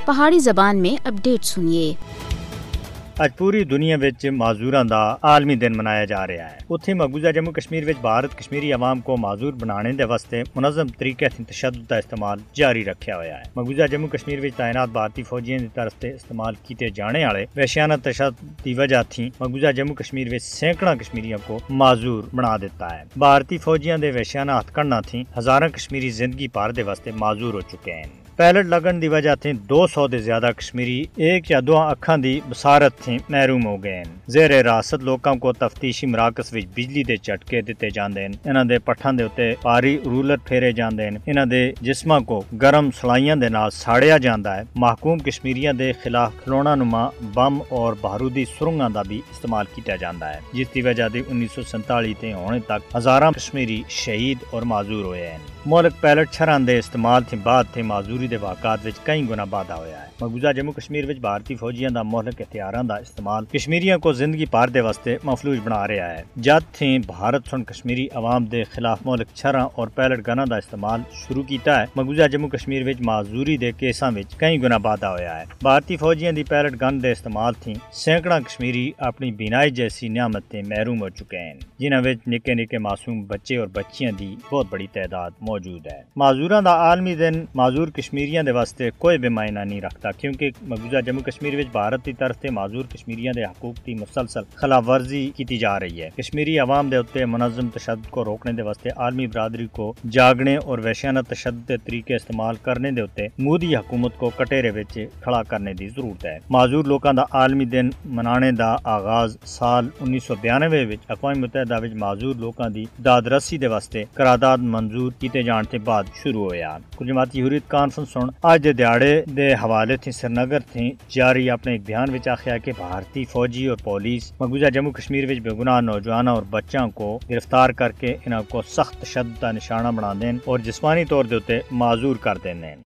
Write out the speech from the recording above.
پہاڑی زبان میں اپڈیٹ سنیے۔ اج پوری دنیا وچ معذوراں دا عالمی دن منایا جا رہا ہے۔ اتھے مقبوضہ جموں کشمیر وچ بھارت کشمیری عوام کو معذور بنانے دے واسطے منظم طریقے سے تشدد کا استعمال جاری رکھا ہوا ہے۔ مقبوضہ جموں کشمیر وچ تعینات بھارتی فوجیاں دی طرف سے استعمال کیتے جانے والے وحشیانہ تشدد دی وجہ تھی مقبوضہ جموں کشمیر وچ سینکڑوں کشمیریوں کو معذور بنا دیتا ہے۔ بھارتی فوجیاں دے وحشیانہ ہتھ کنڈاں تھی ہزاراں کشمیری زندگی پار دے واسطے معذور ہو چکے ہیں۔ پیلٹ لگن دی وجہ تھی 200 دے زیادہ کشمیری ایک یا دو اکھاں دی بصارت تھی محروم ہو گئے ہیں۔ زیر راست لوکاں کو تفتیشی مراکز وچ بجلی دے جھٹکے دتے جاندے ہیں، انہاں دے پٹھاں دے اوتے بھاری رولر پھیرے جاندے ہیں، انہاں دے جسماں کو گرم سلائیاں دے نال ساڑیا جاندا ہے۔ محکوم کشمیریاں دے خلاف کھلونا نما بم اور بارودی سرنگاں دا بھی استعمال کیتا جاندا ہے، جس دی وجہ دی 1947 تے ہونے تک ہزاراں کشمیری شہید اور معذور ہوئے ہیں۔ ملک پیلٹ چھراں دے استعمال تھی بعد تھی معذوری دے واقعات وچ کئی گنا بادہ ہویا ہے۔ مقبوضہ جموں کشمیر وچ بھارتی فوجیاں دا مہلک ہتھیاراں دا استعمال کشمیریاں کو زندگی پار دے واسطے مفلوج بنا رہا ہے۔ جد تھی بھارت سن کشمیری عوام دے خلاف ملک چھراں اور پیلٹ گناں دا استعمال شروع کیتا ہے، مقبوضہ جموں کشمیر وچ معذوری دے کیساں وچ کئی گنا بادہ ہویا ہے۔ بھارتی فوجیاں دی پیلٹ گن دے استعمال تھی سینکڑاں کشمیری اپنی بینائی جیسی نعمت تے محروم ہو چکے ہیں، جنہاں وچ نکے نکے معصوم بچے اور بچیاں دی بہت بڑی تعداد موجود ہے۔ معذوراں دا عالمی دن معذور کشمیریاں دے واسطے کوئی بھی معنی نہیں رکھتا، کیونکہ مقبوضہ جموں کشمیر وچ بھارت دی طرف سے معذور کشمیریاں دے حقوق کی مسلسل خلاف ورزی کیتی جا رہی ہے۔ کشمیری عوام دے اوتے منظم تشدد کو روکنے دے واسطے عالمی برادری کو جاگنے اور وحشیانہ تشدد دے طریقے استعمال کرنے دے اوتے مودی حکومت کو کٹہرے وچ کھڑا کرنے دی ضرورت ہے۔ معذور لوکاں دا عالمی دن منانے دا آغاز سال 1992 وچ اقوام متحدہ وچ معذور لوکاں دی داد رسی دے واسطے قرارداد منظور کیتے جان تے بعد شروع ہویا۔ کل جماعتی حریت کانفرنس سن اج دے دیہاڑے دے حوالے تھی سرینگر تھی جاری اپنے ایک بیان وچ آخیا کہ بھارتی فوجی اور پولیس مقبوضہ جموں کشمیر وچ بے گناہ نوجوانوں اور بچوں کو گرفتار کر کے انہاں کو سخت تشدد کا نشانہ بنا دین اور جسمانی طور دے اوتے معذور کر دین۔